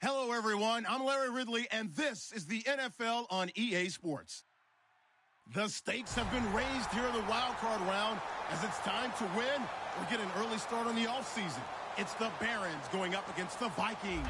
Hello, everyone. I'm Larry Ridley, and this is the NFL on EA Sports. The stakes have been raised here in the wild card round as it's time to win or get an early start on the offseason. It's the Barons going up against the Vikings.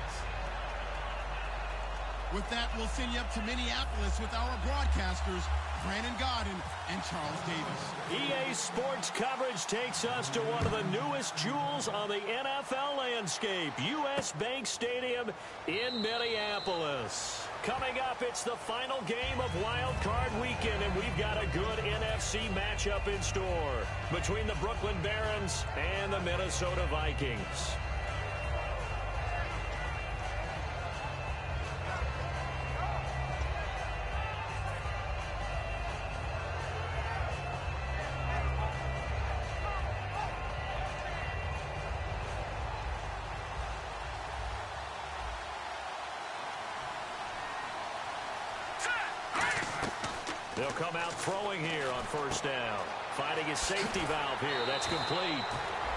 With that, we'll send you up to Minneapolis with our broadcasters, Brandon Godden and Charles Davis. EA Sports coverage takes us to one of the newest jewels on the NFL landscape, US Bank Stadium in Minneapolis. Coming up, it's the final game of Wild Card Weekend, and we've got a good NFC matchup in store between the Brooklyn Barons and the Minnesota Vikings. They'll come out throwing here on first down. Finding his safety valve here. That's complete.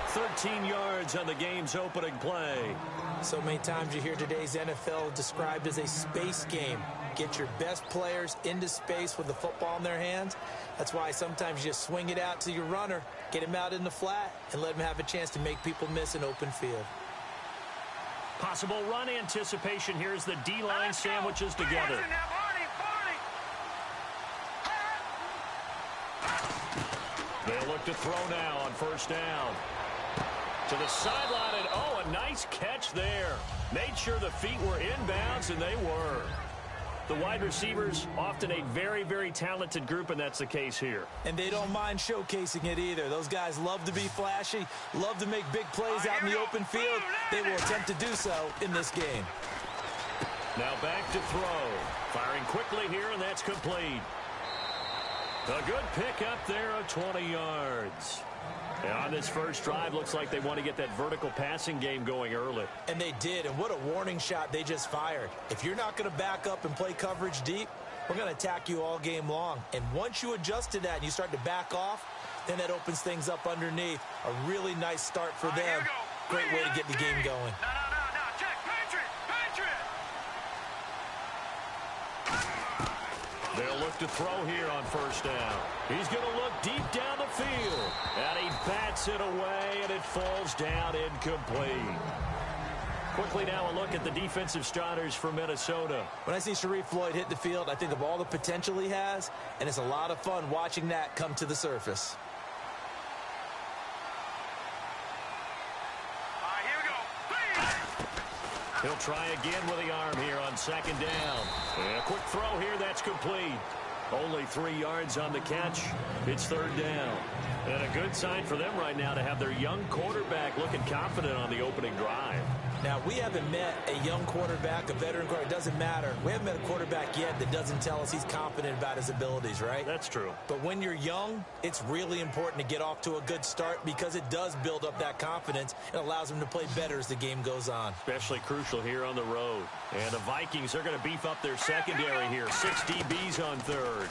13 yards on the game's opening play. So many times you hear today's NFL described as a space game. Get your best players into space with the football in their hands. That's why sometimes you just swing it out to your runner, get him out in the flat, and let him have a chance to make people miss an open field. Possible run anticipation here as the D-line sandwiches together. They'll look to throw now on first down. To the sideline, and oh, a nice catch there. Made sure the feet were inbounds, and they were. The wide receivers, often a very, very talented group, and that's the case here. And they don't mind showcasing it either. Those guys love to be flashy, love to make big plays out in the open field. They will attempt to do so in this game. Now back to throw. Firing quickly here, and that's complete. A good pick up there of 20 yards. And on this first drive, looks like they want to get that vertical passing game going early. And they did, and what a warning shot they just fired. If you're not going to back up and play coverage deep, we're going to attack you all game long. And once you adjust to that and you start to back off, then that opens things up underneath. A really nice start for them. Great way to get the game going. They'll look to throw here on first down. He's going to look deep down the field. And he bats it away, and it falls down incomplete. Quickly now a look at the defensive starters for Minnesota. When I see Sharif Floyd hit the field, I think of all the potential he has, and it's a lot of fun watching that come to the surface. He'll try again with the arm here on second down. And a quick throw here, that's complete. Only 3 yards on the catch. It's third down. And a good sign for them right now to have their young quarterback looking confident on the opening drive. Now, we haven't met a young quarterback, a veteran quarterback. It doesn't matter. We haven't met a quarterback yet that doesn't tell us he's confident about his abilities, right? That's true. But when you're young, it's really important to get off to a good start because it does build up that confidence and allows him to play better as the game goes on. Especially crucial here on the road. And the Vikings are going to beef up their secondary here. 6 DBs on third.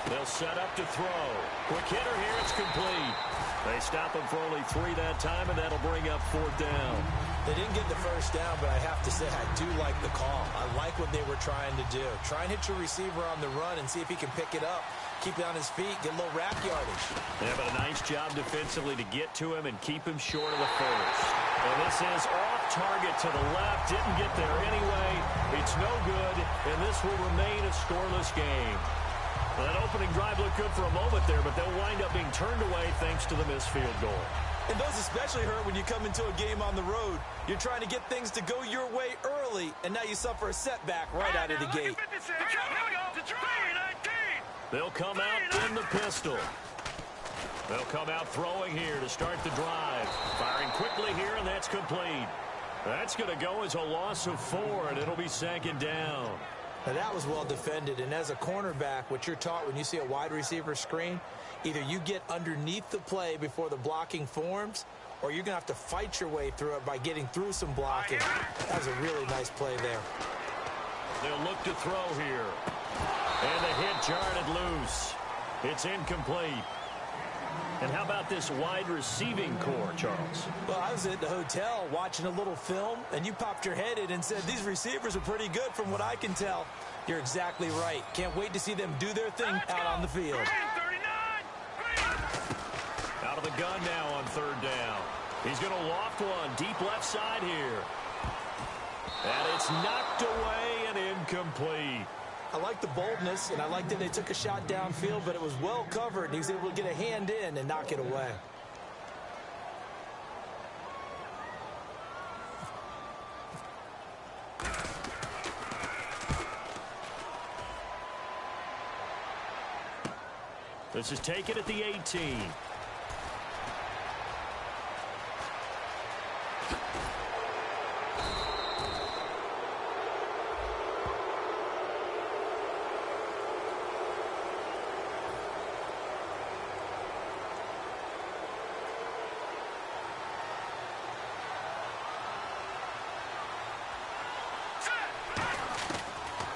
They'll set up to throw. Quick hitter here, it's complete. They stop him for only 3 that time, and that'll bring up fourth down. They didn't get the first down, but I have to say I do like the call. I like what they were trying to do. Try and hit your receiver on the run and see if he can pick it up. Keep it on his feet, get a little rack yardage. Yeah, but a nice job defensively to get to him and keep him short of the first. And this is off target to the left. Didn't get there anyway. It's no good, and this will remain a scoreless game. Well, that opening drive looked good for a moment there, but they'll wind up being turned away thanks to the missed field goal. And those especially hurt when you come into a game on the road. You're trying to get things to go your way early, and now you suffer a setback right out of the gate. They'll come out in the pistol. They'll come out throwing here to start the drive. Firing quickly here, and that's complete. That's going to go as a loss of 4, and it'll be second down. Now, that was well defended, and as a cornerback, what you're taught when you see a wide receiver screen, either you get underneath the play before the blocking forms, or you're going to have to fight your way through it by getting through some blocking. That was a really nice play there. They'll look to throw here. And the hit jarred it loose. It's incomplete. And how about this wide receiving core, Charles? Well, I was at the hotel watching a little film, and you popped your head in and said, these receivers are pretty good from what I can tell. You're exactly right. Can't wait to see them do their thing out on the field. Out of the gun now on third down. He's going to loft one deep left side here. And it's knocked away and incomplete. I like the boldness, and I like that they took a shot downfield, but it was well covered, and he was able to get a hand in and knock it away. This is taken at the 18.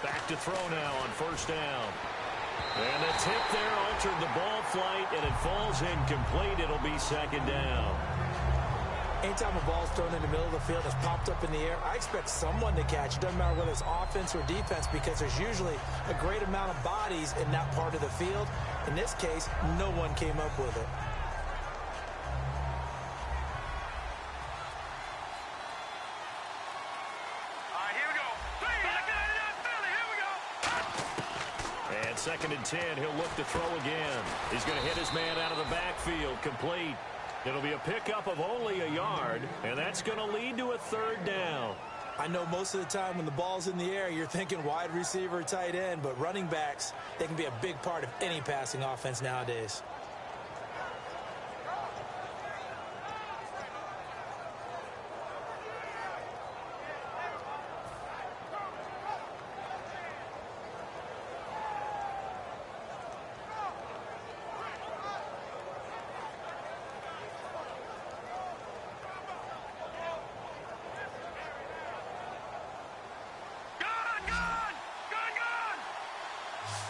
Back to throw now on first down. And the tip there altered the ball flight, and it falls incomplete. It'll be second down. Anytime a ball's thrown in the middle of the field, it's popped up in the air, I expect someone to catch it. Doesn't matter whether it's offense or defense, because there's usually a great amount of bodies in that part of the field. In this case, no one came up with it. Second and 10, he'll look to throw again. He's going to hit his man out of the backfield, complete. It'll be a pickup of only a yard, and that's going to lead to a third down. I know most of the time when the ball's in the air, you're thinking wide receiver, tight end, but running backs, they can be a big part of any passing offense nowadays.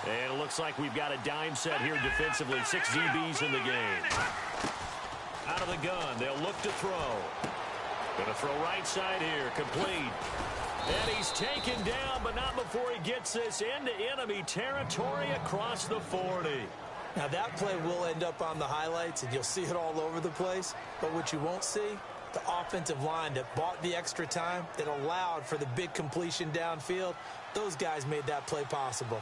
And it looks like we've got a dime set here defensively. 6 DBs in the game. Out of the gun, they'll look to throw. Going to throw right side here, complete. And he's taken down, but not before he gets this into enemy territory across the 40. Now that play will end up on the highlights, and you'll see it all over the place. But what you won't see, the offensive line that bought the extra time, that allowed for the big completion downfield, those guys made that play possible.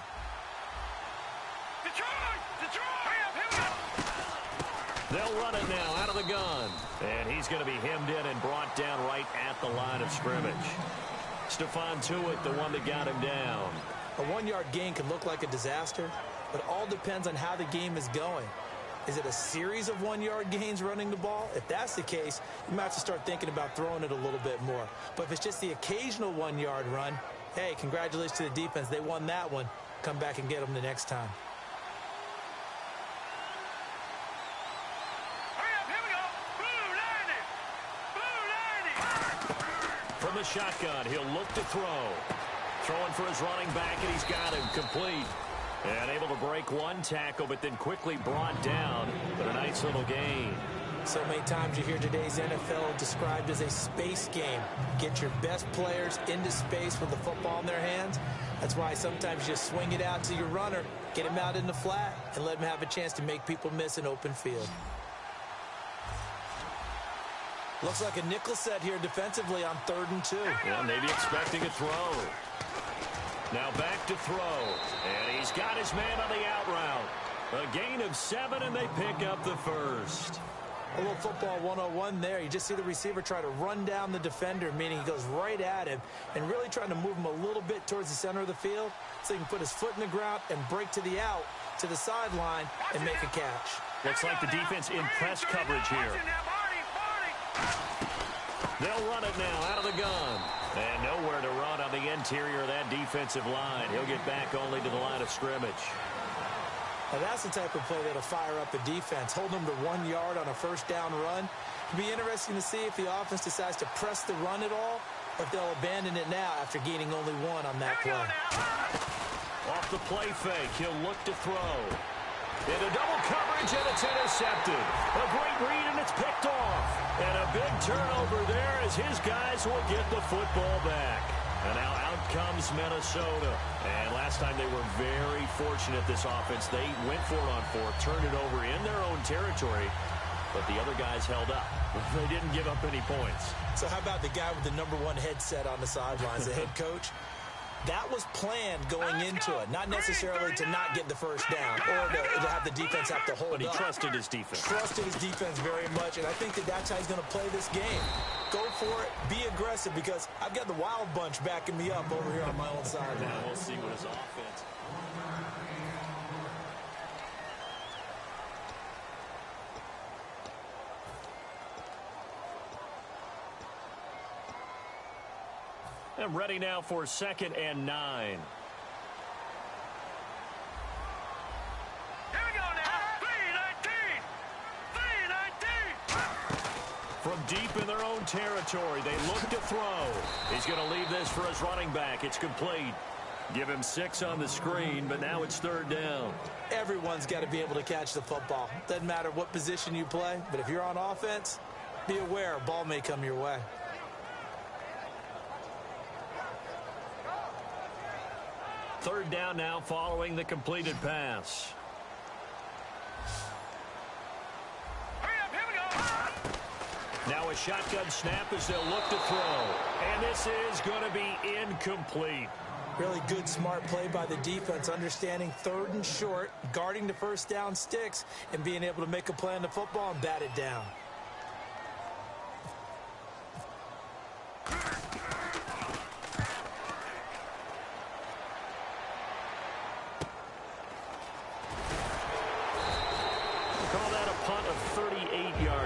They'll run it now out of the gun. And he's going to be hemmed in and brought down right at the line of scrimmage. Stephon Tuitt, the one that got him down. A 1-yard gain can look like a disaster, but it all depends on how the game is going. Is it a series of 1-yard gains running the ball? If that's the case, you might have to start thinking about throwing it a little bit more. But if it's just the occasional 1-yard run, hey, congratulations to the defense. They won that one. Come back and get them the next time. From the shotgun, he'll look to throw. Throwing for his running back, and he's got him complete. And able to break one tackle, but then quickly brought down. But a nice little gain. So many times you hear today's NFL described as a space game. Get your best players into space with the football in their hands. That's why sometimes you just swing it out to your runner, get him out in the flat, and let him have a chance to make people miss an open field. Looks like a nickel set here defensively on 3rd and 2. Yeah, maybe expecting a throw. Now back to throw. And he's got his man on the out route. A gain of 7, and they pick up the first. A little football 101 there. You just see the receiver try to run down the defender, meaning he goes right at him and really trying to move him a little bit towards the center of the field so he can put his foot in the ground and break to the out, to the sideline, and make a catch. Looks like the defense in press coverage here. They'll run it now out of the gun. And nowhere to run on the interior of that defensive line. He'll get back only to the line of scrimmage. Now that's the type of play that'll fire up a defense. Hold them to 1 yard on a first down run. It'll be interesting to see if the offense decides to press the run at all, or if they'll abandon it now after gaining only 1 on that play. Off the play fake, he'll look to throw. Into double coverage, and it's intercepted. A great read, and it's picked off. And a big turnover there as his guys will get the football back. And now out comes Minnesota. And last time they were very fortunate, this offense. They went for it on fourth, turned it over in their own territory, but the other guys held up. They didn't give up any points. So how about the guy with the #1 headset on the sidelines, the head coach? That was planned going into it, not necessarily to not get the first down or to have the defense have to hold up. But he trusted his defense. Trusted his defense very much, and I think that's how he's going to play this game. Go for it, be aggressive, because I've got the wild bunch backing me up over here on my own sideline. We'll see what his offense. And ready now for 2nd and 9. Here we go now. 3-19. From deep in their own territory, they look to throw. He's going to leave this for his running back. It's complete. Give him 6 on the screen, but now it's 3rd down. Everyone's got to be able to catch the football. Doesn't matter what position you play, but if you're on offense, be aware a ball may come your way. Third down now following the completed pass. Hurry up, here we go. Now a shotgun snap as they'll look to throw. And this is going to be incomplete. Really good, smart play by the defense, understanding 3rd and short, guarding the first down sticks, and being able to make a play on the football and bat it down.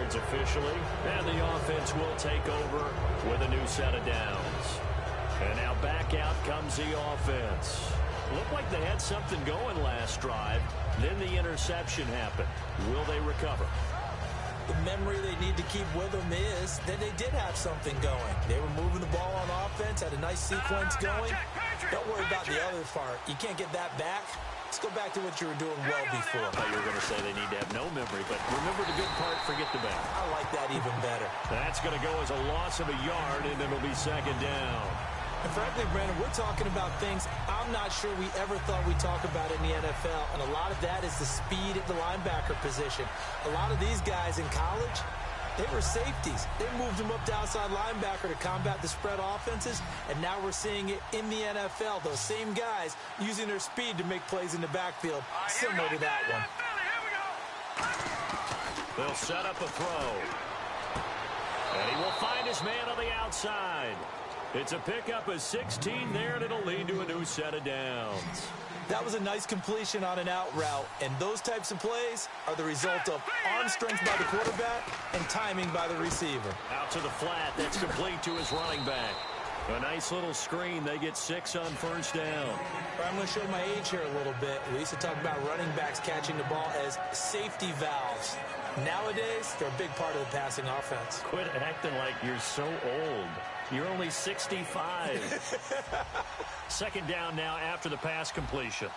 Officially, and the offense will take over with a new set of downs. And now back out comes the offense. Looked like they had something going last drive. Then the interception happened. Will they recover? The memory they need to keep with them is that they did have something going. They were moving the ball on offense, had a nice sequence going. Don't worry about the other part. You can't get that back. Let's go back to what you were doing well before. I thought you were going to say they need to have no memory, but remember the good part, forget the bad. I like that even better. That's going to go as a loss of a yard, and it'll be 2nd down. And frankly, Brandon, we're talking about things I'm not sure we ever thought we'd talk about in the NFL, and a lot of that is the speed at the linebacker position. A lot of these guys in college, they were safeties. They moved them up to outside linebacker to combat the spread offenses, and now we're seeing it in the NFL. Those same guys using their speed to make plays in the backfield, similar to that one. They'll set up a throw. And he will find his man on the outside. It's a pickup of 16 there, and it'll lead to a new set of downs. That was a nice completion on an out route, and those types of plays are the result of arm strength by the quarterback and timing by the receiver. Out to the flat, that's complete to his running back. A nice little screen. They get 6 on 1st down. I'm going to show my age here a little bit. We used to talk about running backs catching the ball as safety valves. Nowadays, they're a big part of the passing offense. Quit acting like you're so old. You're only 65. 2nd down now after the pass completion.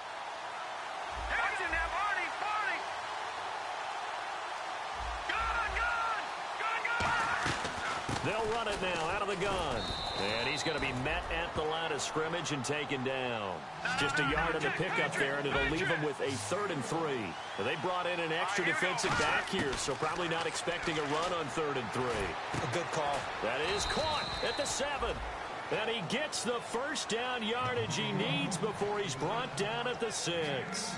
They'll run it now out of the gun. And he's going to be met at the line of scrimmage and taken down. Just a yard on the pickup there, and it'll leave him with a 3rd and 3. They brought in an extra defensive back here, so probably not expecting a run on 3rd and 3. A good call. That is caught at the 7. And he gets the first down yardage he needs before he's brought down at the 6.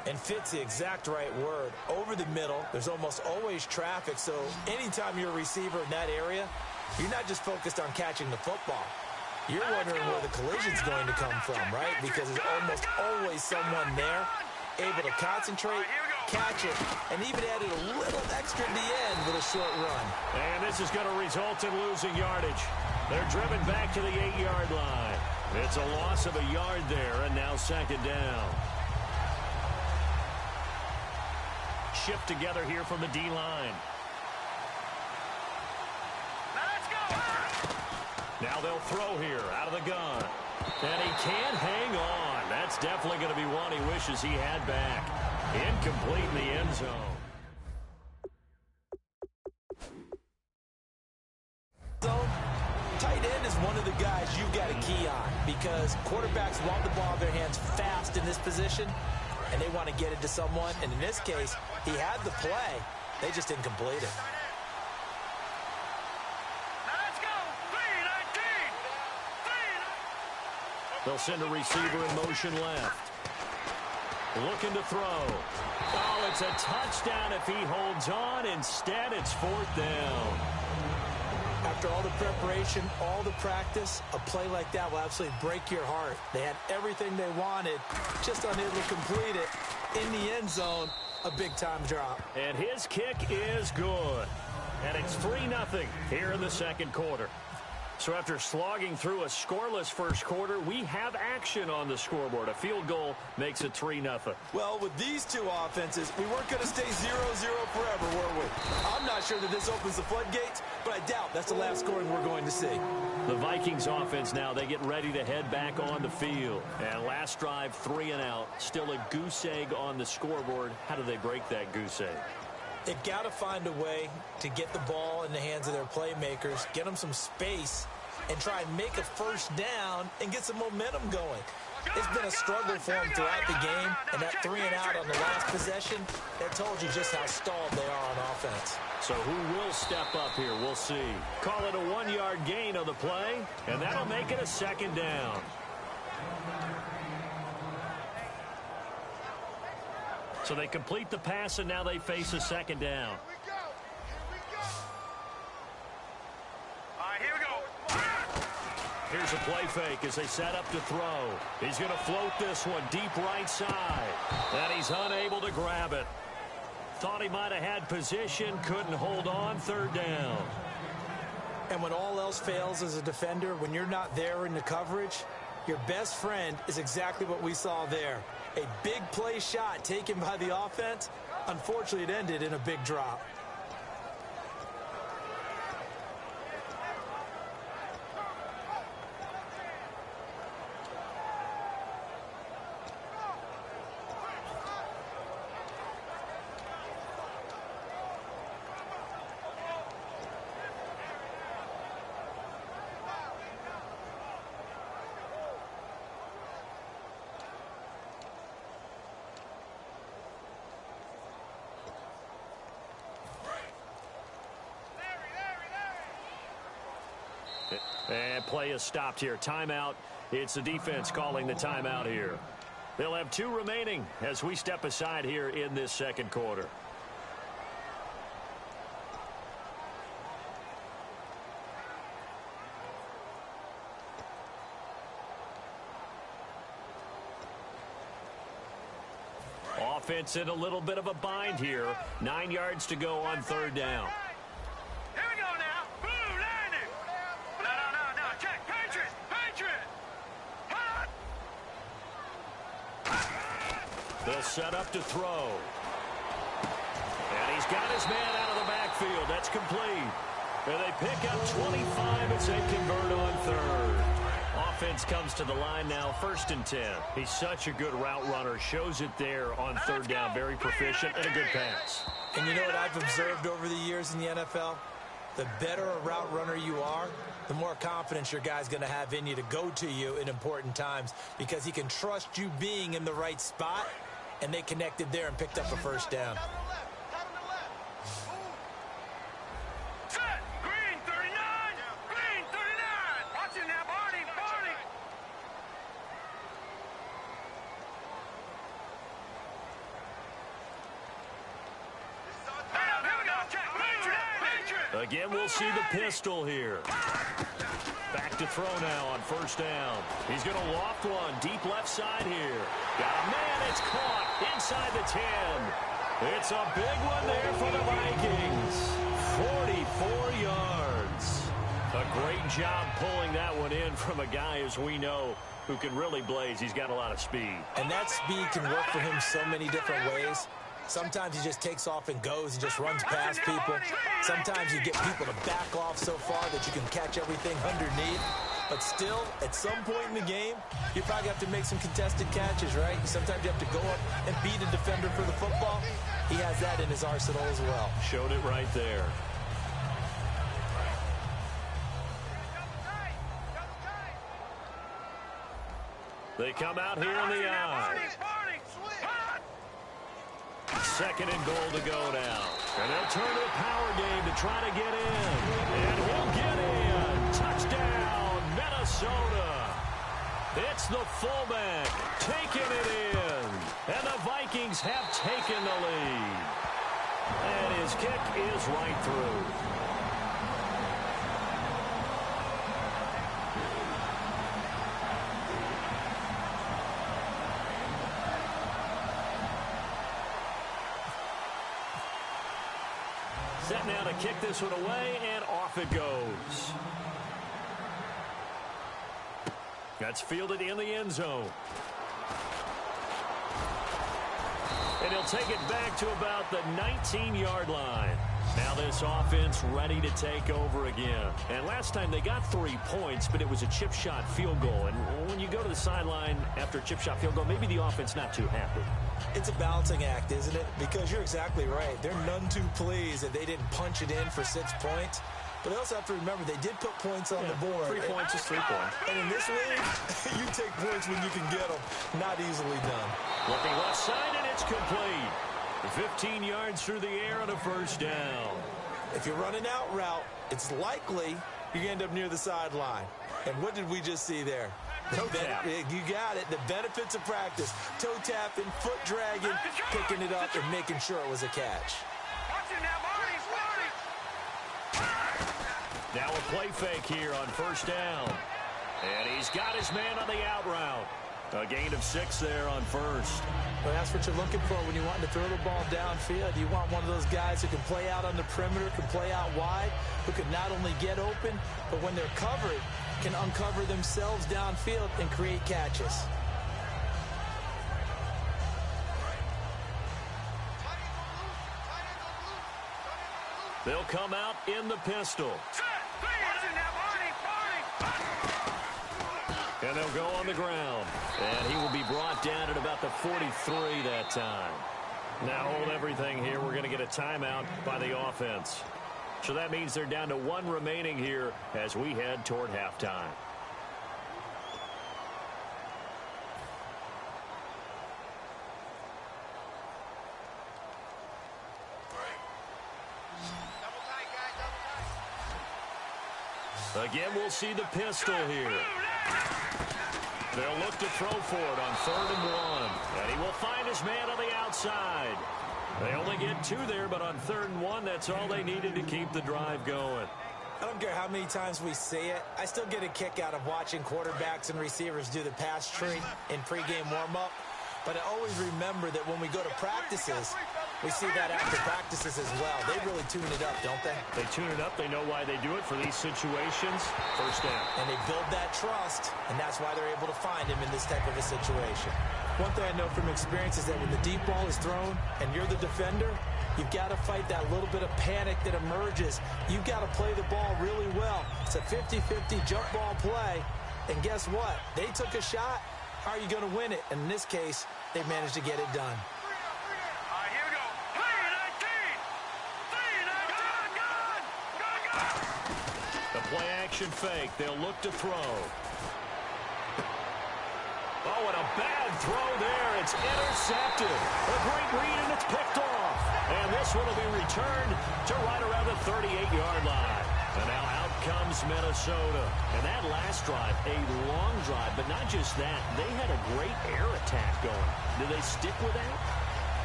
And fits the exact right word. Over the middle, there's almost always traffic, so anytime you're a receiver in that area, you're not just focused on catching the football. You're wondering where the collision's going to come from, right? Because there's almost always someone there able to concentrate, catch it, and even added a little extra at the end with a short run. And this is going to result in losing yardage. They're driven back to the 8-yard line. It's a loss of a yard there, and now 2nd down. Shift together here from the D-line. Now they'll throw here out of the gun. And he can't hang on. That's definitely going to be one he wishes he had back. Incomplete in the end zone. Tight end is one of the guys you've got to key on because quarterbacks want the ball in their hands fast in this position, and they want to get it to someone. And in this case, he had the play. They just didn't complete it. Let's go. 3-19. They'll send a receiver in motion left. Looking to throw. Oh, it's a touchdown if he holds on. Instead, it's 4th down. After all the preparation, all the practice, a play like that will absolutely break your heart. They had everything they wanted, just unable to complete it. In the end zone, a big-time drop. And his kick is good. And it's 3-0 here in the second quarter. So after slogging through a scoreless first quarter, we have action on the scoreboard. A field goal makes it 3-0. Well, with these two offenses, we weren't going to stay 0-0 forever, were we? I'm not sure that this opens the floodgates, but I doubt that's the last scoring we're going to see. The Vikings offense now, they get ready to head back on the field. And last drive, 3 and out. Still a goose egg on the scoreboard. How do they break that goose egg? They've got to find a way to get the ball in the hands of their playmakers, get them some space, and try and make a first down and get some momentum going. It's been a struggle for them throughout the game, and that 3 and out on the last possession, that told you just how stalled they are on offense. So who will step up here? We'll see. Call it a 1-yard gain on the play, and that'll make it a 2nd down. So they complete the pass, and now they face a 2nd down. All right, here we go. Here's a play fake as they set up to throw. He's going to float this one deep right side. And he's unable to grab it. Thought he might have had position, couldn't hold on, 3rd down. And when all else fails as a defender, when you're not there in the coverage, your best friend is exactly what we saw there. A big play shot taken by the offense. Unfortunately, it ended in a big drop. And play is stopped here. Timeout. It's the defense calling the timeout here. They'll have 2 remaining as we step aside here in this second quarter. Offense in a little bit of a bind here. 9 yards to go on 3rd down. Here we go now. Boom, landing. No. Check. Patriot. Hot. They'll set up to throw. And he's got his man out of the backfield. That's complete. And they pick up 25 as they convert on 3rd. Offense comes to the line now, 1st and 10. He's such a good route runner. Shows it there on 3rd down. Very proficient and a good pass. And you know what I've observed over the years in the NFL? The better a route runner you are, the more confidence your guy's going to have in you to go to you in important times because he can trust you being in the right spot, and they connected there and picked up a 1st down. Set. Green 39. Green 39. Watch it now, Barney. Here we go. Check. Patriot. Again, we'll see the pistol here. Back to throw now on 1st down. He's going to loft one deep left side here. Got a man. It's caught inside the 10. It's a big one there for the Vikings. 44 yards. A great job pulling that one in from a guy, as we know, who can really blaze. He's got a lot of speed. And that speed can work for him so many different ways. Sometimes he just takes off and goes and just runs past people. Sometimes you get people to back off so far that you can catch everything underneath. But still, at some point in the game, you probably have to make some contested catches, right? Sometimes you have to go up and beat a defender for the football. He has that in his arsenal as well. Showed it right there. They come out here in the eye. Second and goal to go now. And they'll turn to a power game to try to get in. And he'll get in. Touchdown, Minnesota. It's the fullback taking it in. And the Vikings have taken the lead. And his kick is right through. Set now to kick this one away, and off it goes. That's fielded in the end zone. And he'll take it back to about the 19-yard line. Now this offense ready to take over again. And last time they got 3 points, but it was a chip shot field goal. And when you go to the sideline after a chip shot field goal, maybe the offense not too happy. It's a balancing act, isn't it? Because you're exactly right. They're none too pleased that they didn't punch it in for 6 points. But they also have to remember they did put points on the board. 3 points is 3 points. And in this league, you take points when you can get them. Not easily done. Looking left side, and it's complete. 15 yards through the air on a first down. If you're running out route, it's likely you end up near the sideline. And what did we just see there? Toe tap. You got it. The benefits of practice. Toe tapping, foot dragging, picking it up, and making sure it was a catch. Now a play fake here on first down. And he's got his man on the out route. A gain of 6 there on first. Well, that's what you're looking for when you want to throw the ball downfield. You want one of those guys who can play out on the perimeter, can play out wide, who can not only get open, but when they're covered, can uncover themselves downfield and create catches. They'll come out in the pistol. And they'll go on the ground. And he will be brought down at about the 43 that time. Now hold everything here. We're going to get a timeout by the offense. So that means they're down to 1 remaining here as we head toward halftime. Again, we'll see the pistol here. They'll look to throw for it on 3rd and 1. And he will find his man on the outside. They only get 2 there, but on 3rd and 1, that's all they needed to keep the drive going. I don't care how many times we say it. I still get a kick out of watching quarterbacks and receivers do the pass tree in pregame warm-up. But I always remember that when we go to practices, we see that after practices as well. They really tune it up, don't they? They tune it up. They know why they do it for these situations. First down. And they build that trust, and that's why they're able to find him in this type of a situation. One thing I know from experience is that when the deep ball is thrown and you're the defender, you've got to fight that little bit of panic that emerges. You've got to play the ball really well. It's a 50-50 jump ball play. And guess what? They took a shot. How are you going to win it? And in this case, they managed to get it done. The play action fake. They'll look to throw. Oh, and a bad throw there. It's intercepted. A great read, and it's picked off. And this one will be returned to right around the 38-yard line. And now out comes Minnesota. And that last drive, a long drive, but not just that. They had a great air attack going. Do they stick with that?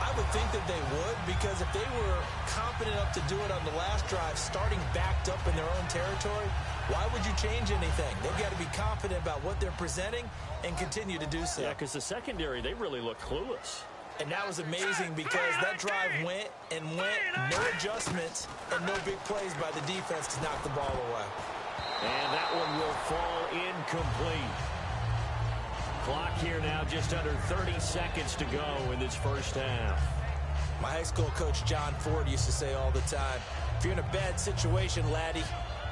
I would think that they would, because if they were confident enough to do it on the last drive, starting backed up in their own territory, why would you change anything? They've got to be confident about what they're presenting and continue to do so. Yeah, because the secondary, they really look clueless. And that was amazing because that drive went and went, no adjustments, and no big plays by the defense to knock the ball away. And that one will fall incomplete. Clock here now just under 30 seconds to go in this first half. My high school coach, John Ford, used to say all the time, if you're in a bad situation, laddie,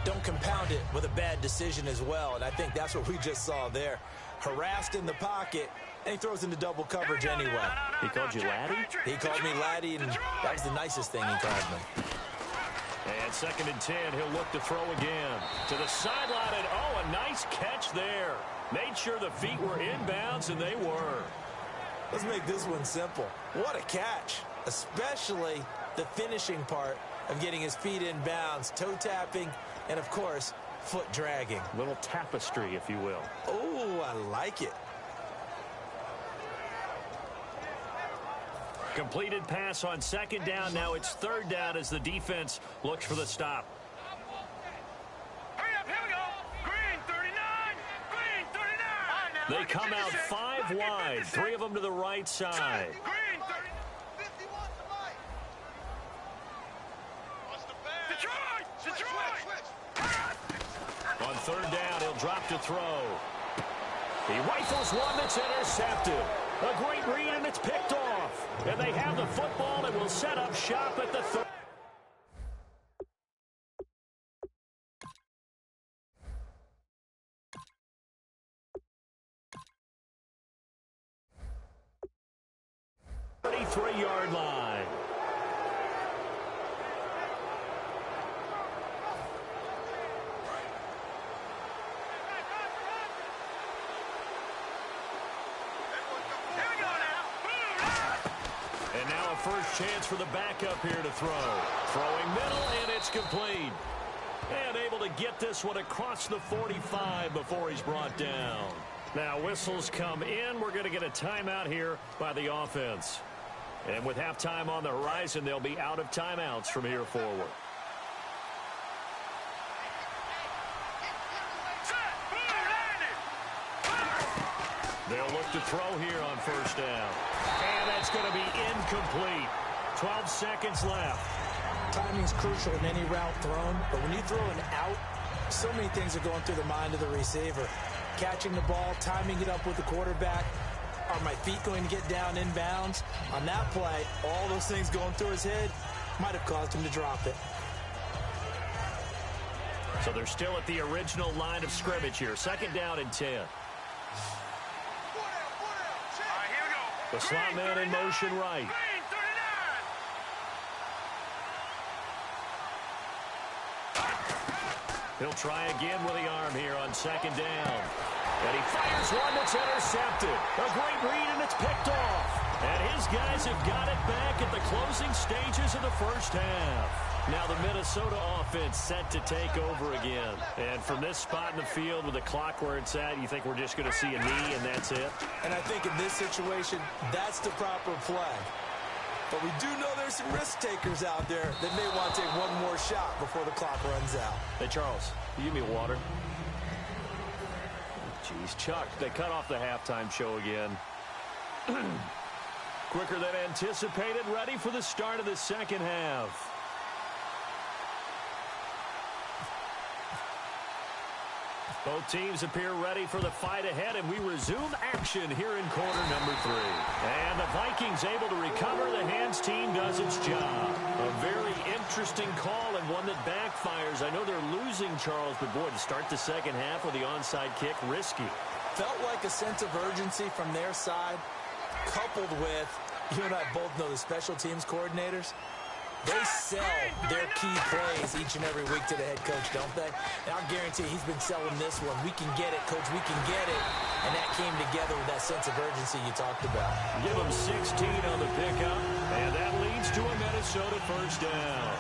don't compound it with a bad decision as well. And I think that's what we just saw there. Harassed in the pocket, and he throws into double coverage anyway. He called you laddie? He called me laddie, and that was the nicest thing he called me. And 2nd and 10, he'll look to throw again. To the sideline, and oh, a nice catch there. Made sure the feet were inbounds, and they were. Let's make this one simple. What a catch, especially the finishing part of getting his feet in bounds, toe tapping, and of course, foot dragging. Little tapestry, if you will. Oh, I like it. Completed pass on 2nd down. Now it's 3rd down as the defense looks for the stop. Hurry up, here we go. Green 39. Green 39. They come out 5 wide. 3 of them to the right side. Green 30. 51 to Mike. Detroit. On 3rd down, he'll drop to throw. He rifles one that's intercepted. A great read, and it's picked off. And they have the football and will set up shop at the 33-yard line. And now a first chance for the backup here to throw. Throwing middle, and it's complete. And able to get this one across the 45 before he's brought down. Now whistles come in. We're going to get a timeout here by the offense. And with halftime on the horizon, they'll be out of timeouts from here forward. They'll look to throw here on 1st down. And that's going to be incomplete. 12 seconds left. Timing's crucial in any route thrown, but when you throw an out, so many things are going through the mind of the receiver. Catching the ball, timing it up with the quarterback. Are my feet going to get down in bounds? On that play, all those things going through his head might have caused him to drop it. So they're still at the original line of scrimmage here. 2nd down and 10. The slot man in motion right. He'll try again with the arm here on 2nd down. And he fires one that's intercepted. A great read, and it's picked off. And his guys have got it back at the closing stages of the 1st half. Now the Minnesota offense set to take over again. And from this spot in the field with the clock where it's at, you think we're just going to see a knee and that's it? And I think in this situation, that's the proper play. But we do know there's some risk takers out there that may want to take one more shot before the clock runs out. Hey, Charles, you give me water. Jeez, Chuck, they cut off the halftime show again. Quicker than anticipated, ready for the start of the 2nd half. Both teams appear ready for the fight ahead, and we resume action here in quarter number 3. And the Vikings able to recover. The hands team does its job. A very interesting call and one that backfires. I know they're losing, Charles, but boy, to start the 2nd half with the onside kick, risky. Felt like a sense of urgency from their side, coupled with, you and I both know the special teams coordinators. They sell their key plays each and every week to the head coach, don't they? And I'll guarantee he's been selling this one. We can get it, coach. We can get it. And that came together with that sense of urgency you talked about. Give him 16 on the pickup, and that leads to a Minnesota 1st down.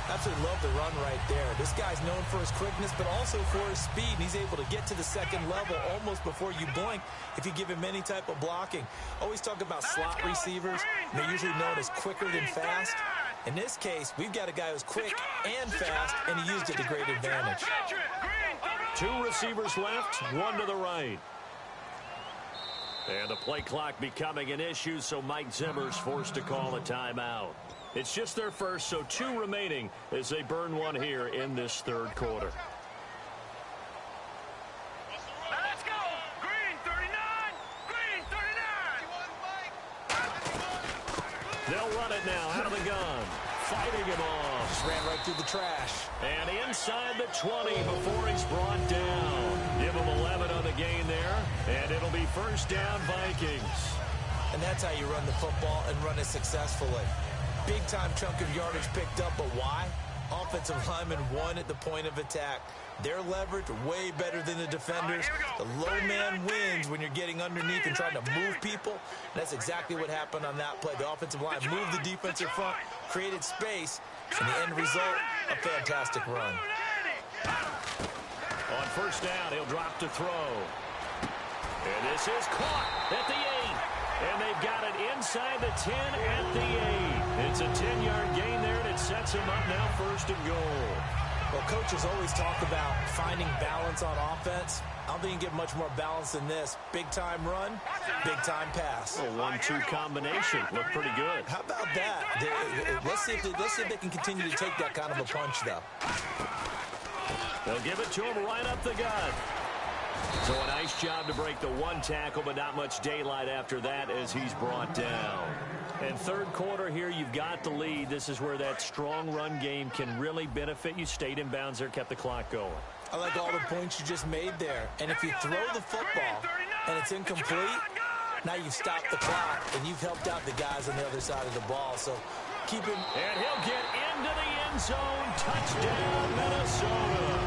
Absolutely love the run right there. This guy's known for his quickness, but also for his speed. And he's able to get to the 2nd level almost before you blink if you give him any type of blocking. Always talk about slot receivers. They're usually known as quicker than fast. In this case, we've got a guy who's quick and fast, and he used it to great advantage. 2 receivers left, 1 to the right. And the play clock becoming an issue, so Mike Zimmer's forced to call a timeout. It's just their first, so 2 remaining as they burn one here in this 3rd quarter. Let's go! Green 39! Green 39! They'll run it now out of the gun. fighting him off. Just ran right through the trash. And inside the 20 before he's brought down. Give him 11 on the gain there, and it'll be first down Vikings. And that's how you run the football and run it successfully. Big-time chunk of yardage picked up, but why? Offensive lineman won at the point of attack. Their leverage way better than the defenders. The low man wins when you're getting underneath and trying to move people. And that's exactly what happened on that play. The offensive line moved the defensive front, created space, and the end result, a fantastic run. On first down, he'll drop to throw. And this is caught at the 8. And they've got it inside the 10 at the 8. It's a 10-yard gain there, and it sets him up now first and goal. Well, coaches always talk about finding balance on offense. I don't think you can get much more balance than this. Big-time run, big-time pass. A 1-2 combination. Looked pretty good. How about that? Let's see if they can continue to take that kind of a punch, though. They'll give it to him right up the gut. So a nice job to break the one tackle, but not much daylight after that as he's brought down. And third quarter here, you've got the lead. This is where that strong run game can really benefit you. Stayed in bounds there, kept the clock going. I like all the points you just made there. And if you throw the football and it's incomplete, now you've stopped the clock and you've helped out the guys on the other side of the ball. So keep him. And he'll get into the end zone. Touchdown, Minnesota.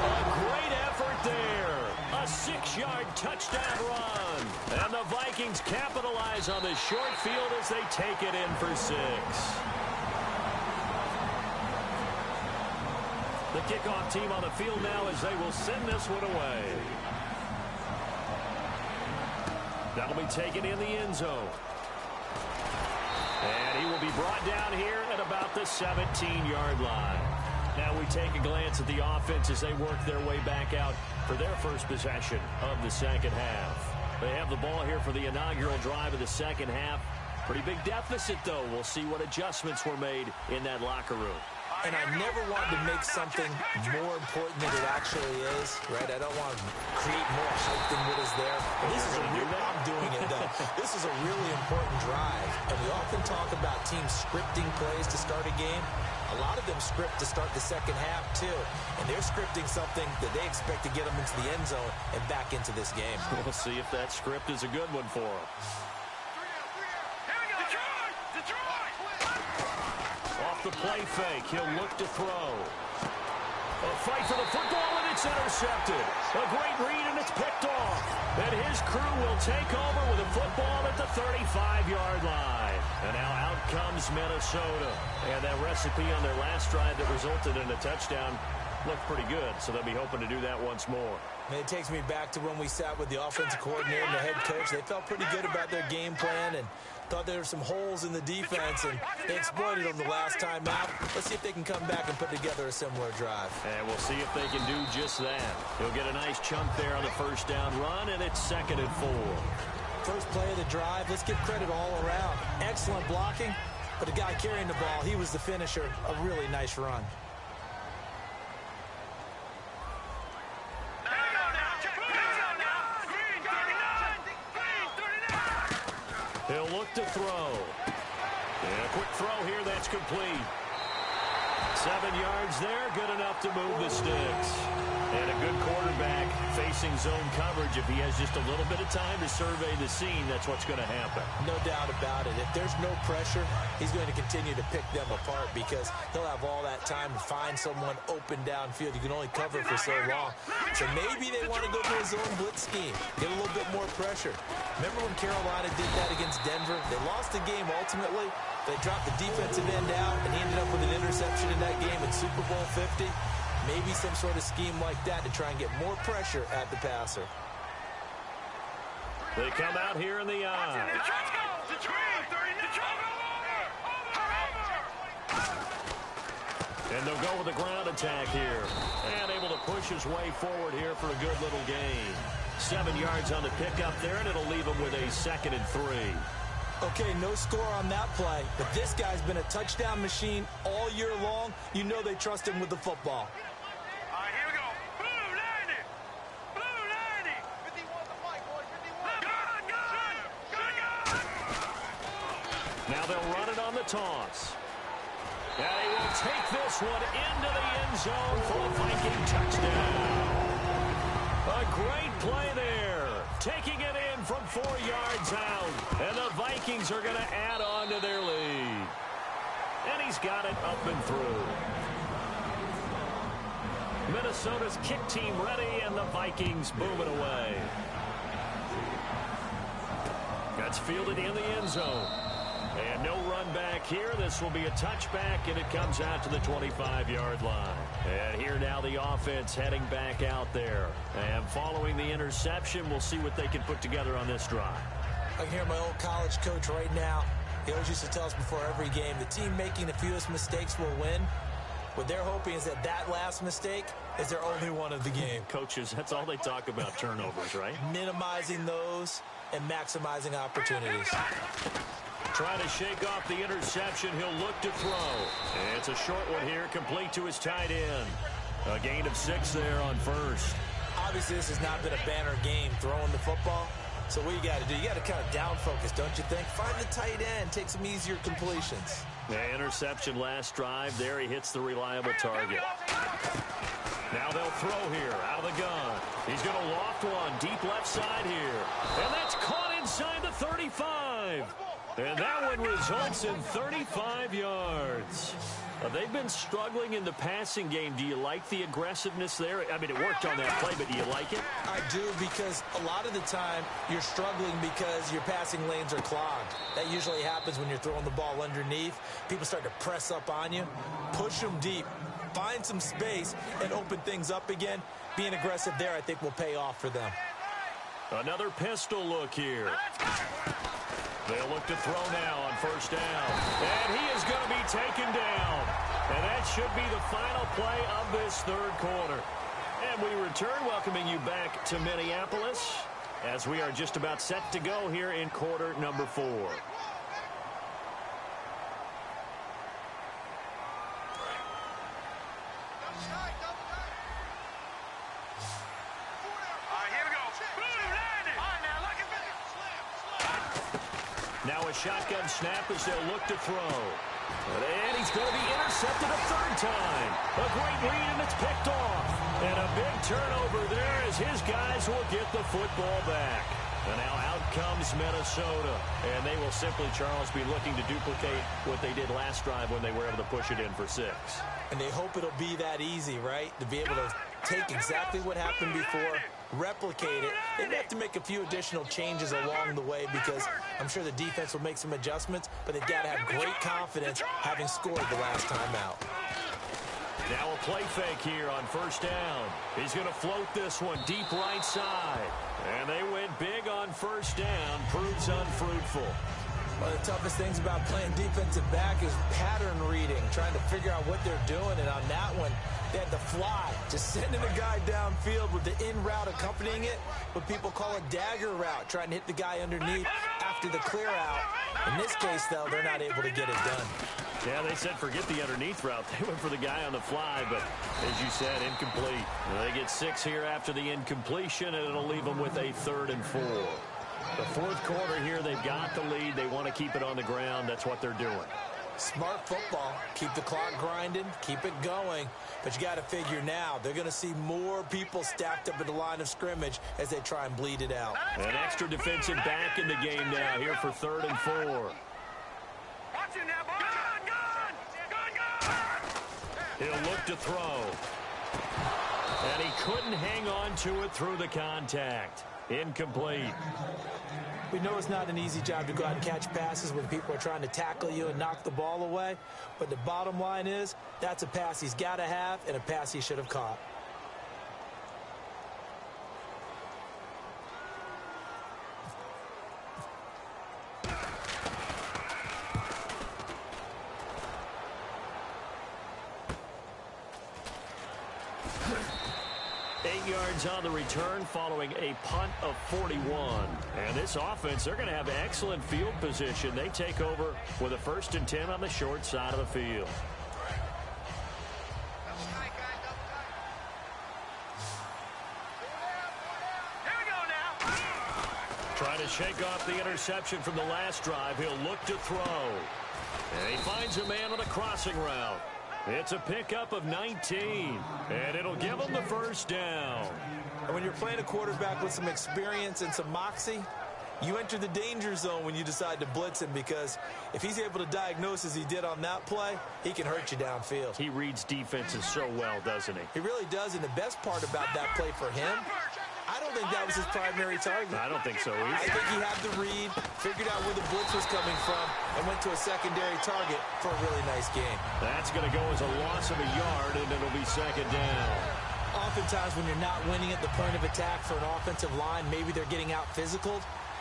A great effort there. A 6-yard touchdown run. And the Vikings capitalize on the short field as they take it in for 6. The kickoff team on the field now as they will send this one away. That'll be taken in the end zone. And he will be brought down here at about the 17-yard line. Now we take a glance at the offense as they work their way back out for their first possession of the second half. They have the ball here for the inaugural drive of the second half. Pretty big deficit, though. We'll see what adjustments were made in that locker room. And I never want to make something more important than it actually is, right? I don't want to create more hype than what is there. This is I'm doing it, though. This is a really important drive. And we often talk about teams scripting plays to start a game. A lot of them script to start the second half, too. And they're scripting something that they expect to get them into the end zone and back into this game. We'll see if that script is a good one for them. Off the play fake, he'll look to throw. A fight for the football, and it's intercepted. A great read, and it's picked off. And his crew will take over with a football at the 35-yard line. And now out comes Minnesota. And that recipe on their last drive that resulted in a touchdown looked pretty good, so they'll be hoping to do that once more. And it takes me back to when we sat with the offensive coordinator and the head coach. They felt pretty good about their game plan and thought there were some holes in the defense, and they exploited them the last time out. Let's see if they can come back and put together a similar drive. And we'll see if they can do just that. He'll get a nice chunk there on the first down run, and it's 2nd and 4. First play of the drive, let's give credit all around. Excellent blocking, but the guy carrying the ball, he was the finisher. A really nice run. He'll look to throw. And a quick throw here, that's complete. 7 yards there, good enough to move the sticks. And a good quarterback facing zone coverage. If he has just a little bit of time to survey the scene, that's what's going to happen. No doubt about it. If there's no pressure, he's going to continue to pick them apart because he'll have all that time to find someone open downfield. You can only cover for so long. So maybe they want to go to a zone blitz scheme, get a little bit more pressure. Remember when Carolina did that against Denver? They lost the game ultimately. They dropped the defensive end out, and he ended up with an interception in that game in Super Bowl 50. Maybe some sort of scheme like that to try and get more pressure at the passer. They come out here in the eye. And they'll go with the ground attack here. And able to push his way forward here for a good little gain. 7 yards on the pickup there, and it'll leave him with a 2nd and 3. Okay, no score on that play, but this guy's been a touchdown machine all year long. You know they trust him with the football. All right, here we go. Blue 90. Blue 90. 51 the fight, boys. 51. Gun. Now they'll run it on the toss. And he will take this one into the end zone for a Viking touchdown. A great play there. Taking it in from 4 yards out. And the Vikings are going to add on to their lead. And he's got it up and through. Minnesota's kick team ready, and the Vikings booming away. That's fielded in the end zone. And no run back here. This will be a touchback, and it comes out to the 25-yard line. And here now the offense heading back out there. And following the interception, we'll see what they can put together on this drive. I can hear my old college coach right now. He always used to tell us before every game, the team making the fewest mistakes will win. What they're hoping is that last mistake is their only one of the game. Coaches, that's all they talk about, turnovers, right? Minimizing those and maximizing opportunities. Trying to shake off the interception. He'll look to throw. And it's a short one here, complete to his tight end. A gain of 6 there on first. Obviously, this has not been a banner game throwing the football. So what you got to do, you got to kind of down focus, don't you think? Find the tight end, take some easier completions. The interception last drive. There he hits the reliable target. Now they'll throw here out of the gun. He's going to loft one deep left side here. And that's caught inside the 35. And that one results in 35 yards. They've been struggling in the passing game. Do you like the aggressiveness there? I mean, it worked on that play, but do you like it? I do, because a lot of the time you're struggling because your passing lanes are clogged. That usually happens when you're throwing the ball underneath. People start to press up on you. Push them deep. Find some space and open things up again. Being aggressive there, I think, will pay off for them. Another pistol look here. They'll look to throw now on first down. And he is going to be taken down. And that should be the final play of this third quarter. And we return, welcoming you back to Minneapolis as we are just about set to go here in quarter number 4. Now a shotgun snap as they'll look to throw. And he's going to be intercepted a third time. A great read, and it's picked off. And a big turnover there as his guys will get the football back. And now out comes Minnesota. And they will simply, Charles, be looking to duplicate what they did last drive when they were able to push it in for 6. And they hope it'll be that easy, right? To be able to take exactly what happened before, replicate it. They may have to make a few additional changes along the way because I'm sure the defense will make some adjustments, but they've got to have great confidence having scored the last time out. Now a play fake here on first down. He's going to float this one deep right side. And they went big on first down. Proves unfruitful. One of the toughest things about playing defensive back is pattern reading, trying to figure out what they're doing. And on that one, they had to fly, just sending a guy downfield with the in route accompanying it, what people call a dagger route, trying to hit the guy underneath after the clear out. In this case, though, they're not able to get it done. Yeah, they said forget the underneath route. They went for the guy on the fly, but as you said, incomplete. They get 6 here after the incompletion, and it'll leave them with a 3rd and 4. The fourth quarter here, they've got the lead. They want to keep it on the ground. That's what they're doing. Smart football. Keep the clock grinding. Keep it going. But you got to figure now, they're going to see more people stacked up at the line of scrimmage as they try and bleed it out. An extra defensive back in the game now here for 3rd and 4. Watch him now, boy. Gun! He'll look to throw. And he couldn't hang on to it through the contact. Incomplete. We know it's not an easy job to go out and catch passes when people are trying to tackle you and knock the ball away. But the bottom line is, that's a pass he's got to have and a pass he should have caught. Yards on the return following a punt of 41. And this offense, they're going to have excellent field position. They take over with a 1st and 10 on the short side of the field. Here we go now. Trying to shake off the interception from the last drive. He'll look to throw. And he finds a man on a crossing route. It's a pickup of 19, and it'll give him the first down. And when you're playing a quarterback with some experience and some moxie, you enter the danger zone when you decide to blitz him, because if he's able to diagnose as he did on that play, he can hurt you downfield. He reads defenses so well, doesn't he? He really does, and the best part about that play for him, I don't think that was his primary target. I don't think so either. I think he had the read, figured out where the blitz was coming from, and went to a secondary target for a really nice game. That's going to go as a loss of a yard, and it'll be second down. Oftentimes when you're not winning at the point of attack for an offensive line, maybe they're getting out physical,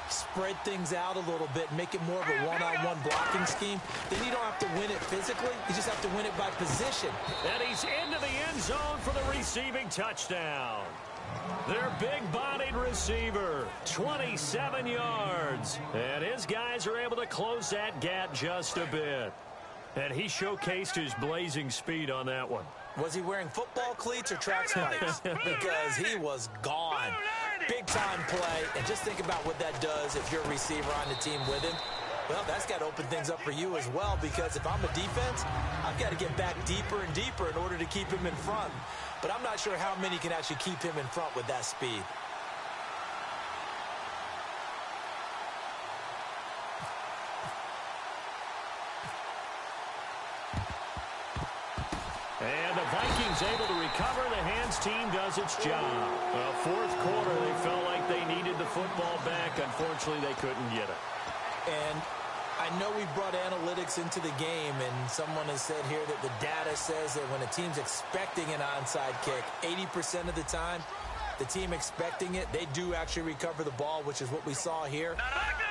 spread things out a little bit, make it more of a one-on-one blocking scheme. Then you don't have to win it physically. You just have to win it by position. And he's into the end zone for the receiving touchdown. Their big-bodied receiver, 27 yards. And his guys are able to close that gap just a bit. And he showcased his blazing speed on that one. Was he wearing football cleats or track spikes? Because he was gone. Big-time play, and just think about what that does if you're a receiver on the team with him. Well, that's got to open things up for you as well, because if I'm a defense, I've got to get back deeper and deeper in order to keep him in front. But I'm not sure how many can actually keep him in front with that speed. And the Vikings able to recover. The hands team does its job. Well, fourth quarter, they felt like they needed the football back. Unfortunately, they couldn't get it. And I know we brought analytics into the game, and someone has said here that the data says that when a team's expecting an onside kick, 80% of the time, the team expecting it, they do actually recover the ball, which is what we saw here.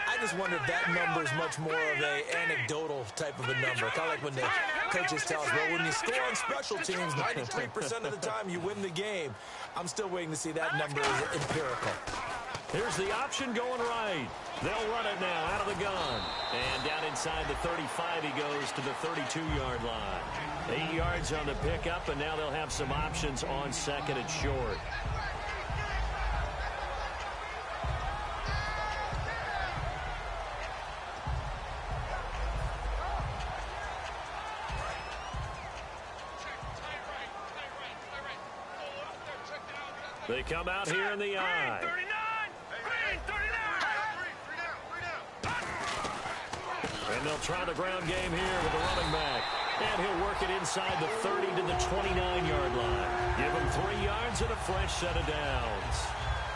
I just wonder if that number is much more of a anecdotal type of a number. Kind of like when the coaches tell us, well, when you score on special teams, 93% of the time you win the game. I'm still waiting to see that number is empirical. Here's the option going right. They'll run it now out of the gun. And down inside the 35, he goes to the 32-yard line. 8 yards on the pickup, and now they'll have some options on second and short. They come out here in the eye. And they'll try the ground game here with the running back. And he'll work it inside the 30 to the 29-yard line. Give him 3 yards and a fresh set of downs.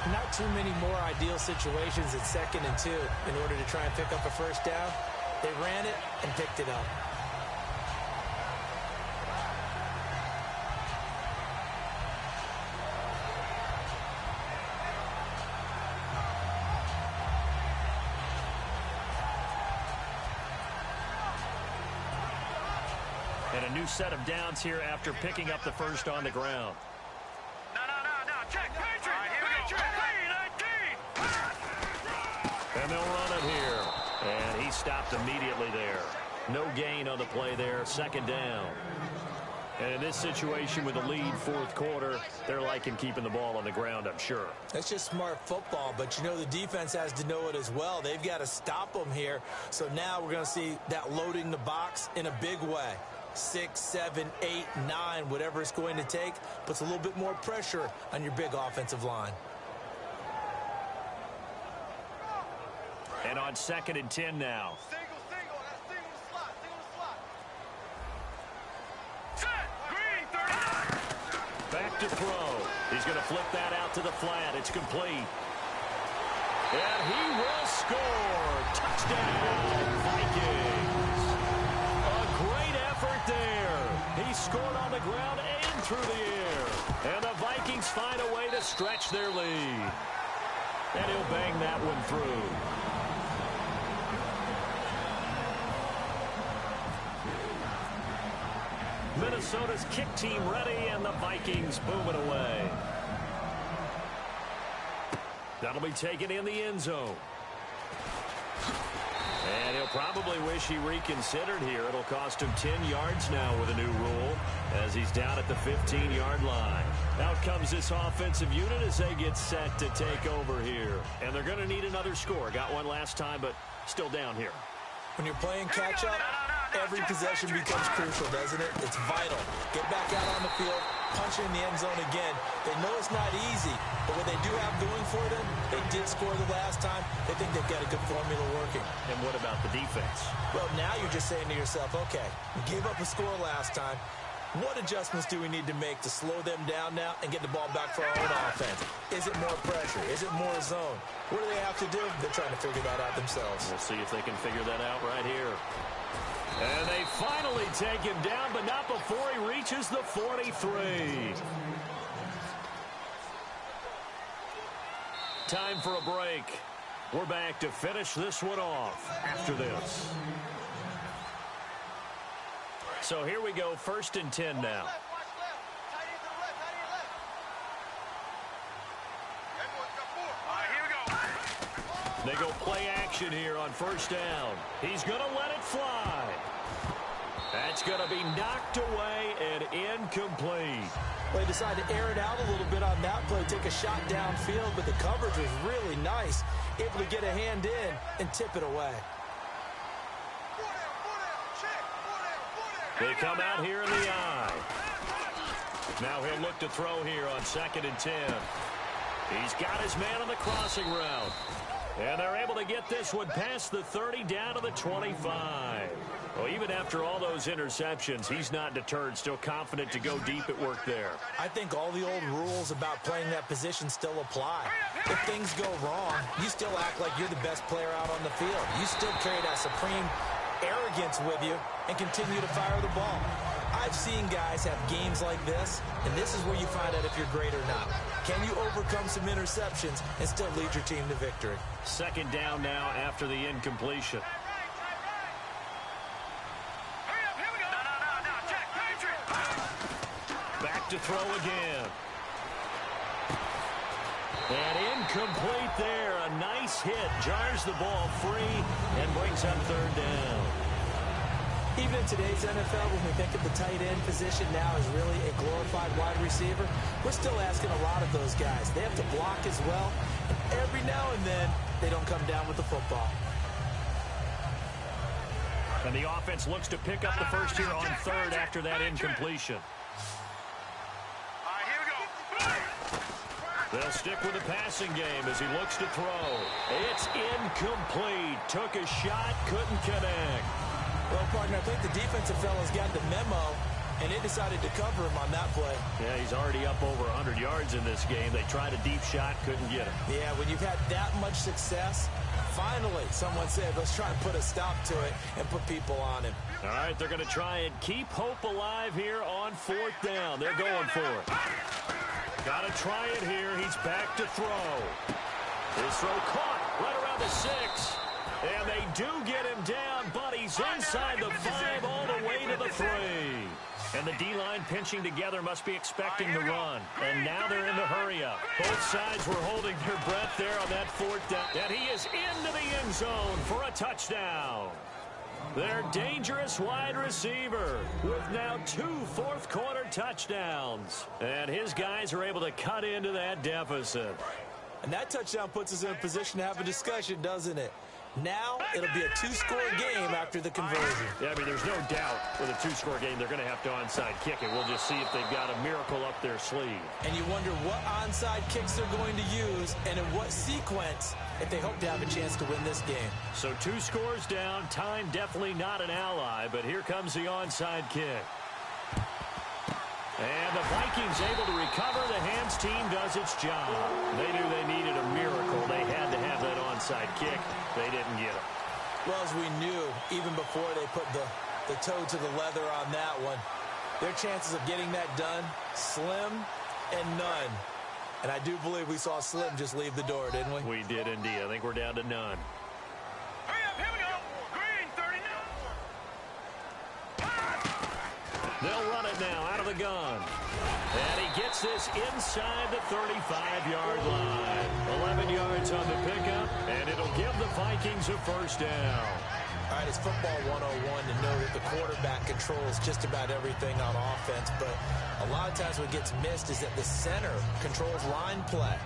Not too many more ideal situations at 2nd and 2 in order to try and pick up a first down. They ran it and picked it up. And a new set of downs here after picking up the first on the ground. No. Check. Patriot. And they'll run it here. And he stopped immediately there. No gain on the play there. Second down. And in this situation with a lead fourth quarter, they're liking keeping the ball on the ground, I'm sure. That's just smart football, but you know the defense has to know it as well. They've got to stop them here. So now we're going to see that loading the box in a big way. 6, 7, 8, 9, whatever it's going to take, puts a little bit more pressure on your big offensive line. And on 2nd and 10 now. Single slot. Set. Green 39. Back to throw. He's going to flip that out to the flat. It's complete. And he will score. Touchdown, Vikings. A great effort there. He scored on the ground and through the air. And the Vikings find a way to stretch their lead. And he'll bang that one through. Minnesota's kick team ready, and the Vikings moving away. That'll be taken in the end zone. And he'll probably wish he reconsidered here. It'll cost him 10 yards now with a new rule as he's down at the 15-yard line. Out comes this offensive unit as they get set to take over here. And they're going to need another score. Got one last time, but still down here. When you're playing catch-up, Every possession becomes crucial, doesn't it? It's vital. Get back out on the field, punch in the end zone again. They know it's not easy, but what they do have going for them, they did score the last time. They think they've got a good formula working. And what about the defense? Well, now you're just saying to yourself, okay, we gave up a score last time. What adjustments do we need to make to slow them down now and get the ball back for our own offense? Is it more pressure? Is it more zone? What do they have to do? They're trying to figure that out themselves. We'll see if they can figure that out right here. And they finally take him down, but not before he reaches the 43. Time for a break. We're back to finish this one off after this. So here we go, 1st and 10 now. They go play action here on 1st down. He's going to let it fly. That's going to be knocked away and incomplete. Well, they decided to air it out a little bit on that play, take a shot downfield, but the coverage was really nice. Able to get a hand in and tip it away. They come out here in the eye. Now he'll look to throw here on 2nd and 10. He's got his man on the crossing route. And they're able to get this one past the 30 down to the 25. Well, even after all those interceptions, he's not deterred, still confident to go deep at work there. I think all the old rules about playing that position still apply. If things go wrong, you still act like you're the best player out on the field. You still carry that supreme arrogance with you and continue to fire the ball. I've seen guys have games like this, and this is where you find out if you're great or not. Can you overcome some interceptions and still lead your team to victory? 2nd down now after the incompletion. Back to throw again. And incomplete there. A nice hit. Jars the ball free and brings up 3rd down. Even in today's NFL, when we think of the tight end position now as really a glorified wide receiver, we're still asking a lot of those guys. They have to block as well, and every now and then, they don't come down with the football. And the offense looks to pick up the first here on 3rd after that incompletion. They'll stick with the passing game as he looks to throw. It's incomplete. Took a shot, couldn't connect. Well, partner, I think the defensive fellas got the memo, and they decided to cover him on that play. Yeah, he's already up over 100 yards in this game. They tried a deep shot, couldn't get him. Yeah, when you've had that much success, finally someone said, let's try and put a stop to it and put people on him. All right, they're going to try and keep hope alive here on 4th down. They're going for it. Got to try it here. He's back to throw. His throw caught right around the 6. And they do get him down, but he's inside the 5 all the way to the 3. And the D-line pinching together must be expecting the run. And now they're in the hurry-up. Both sides were holding their breath there on that 4th down. And he is into the end zone for a touchdown. Their dangerous wide receiver with now 2 fourth-quarter touchdowns. And his guys are able to cut into that deficit. And that touchdown puts us in a position to have a discussion, doesn't it? Now it'll be a 2-score game after the conversion. Yeah, I mean, there's no doubt with a 2-score game they're going to have to onside kick it. We'll just see if they've got a miracle up their sleeve. And you wonder what onside kicks they're going to use and in what sequence if they hope to have a chance to win this game. So 2 scores down. Time definitely not an ally, but here comes the onside kick. And the Vikings able to recover. The Hams team does its job. They knew they needed a miracle. They had to have that onside kick. They didn't get it. Well, as we knew, even before they put the toe to the leather on that one, their chances of getting that done, slim and none. And I do believe we saw Slim just leave the door, didn't we? We did indeed. I think we're down to none. Hurry up, here we go. Green 39. They'll run it now out of the gun. And he gets this inside the 35-yard line. 11 yards on the pickup, and it'll give the Vikings a 1st down. All right, it's football 101 to know that the quarterback controls just about everything on offense, but a lot of times what gets missed is that the center controls line play.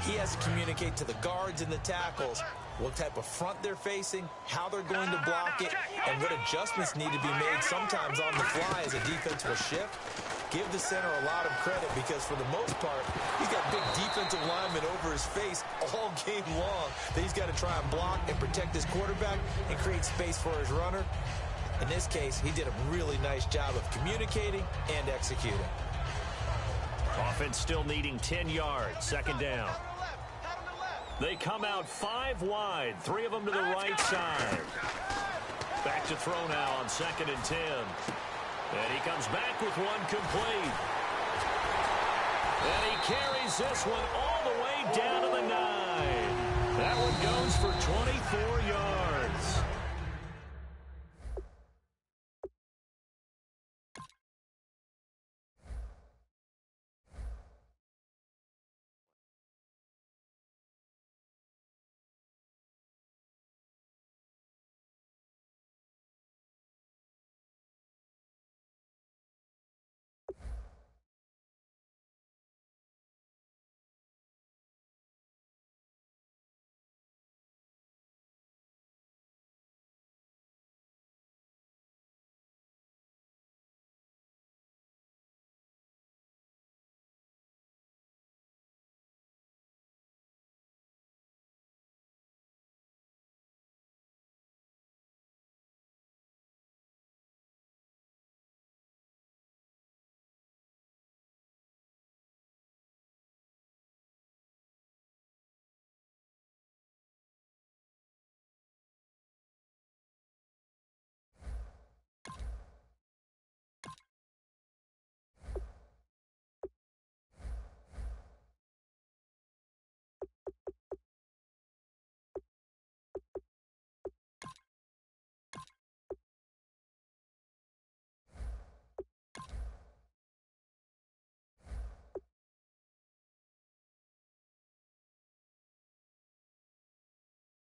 He has to communicate to the guards and the tackles what type of front they're facing, how they're going to block it, and what adjustments need to be made sometimes on the fly as a defense will shift. Give the center a lot of credit because for the most part, he's got big defensive linemen over his face all game long that he's got to try and block and protect his quarterback and create space for his runner. In this case, he did a really nice job of communicating and executing. Offense still needing 10 yards, second down. They come out 5 wide, 3 of them to the right side. Back to throw now on 2nd and 10. And he comes back with one complete. And he carries this one all the way down to the 9. That one goes for 24 yards.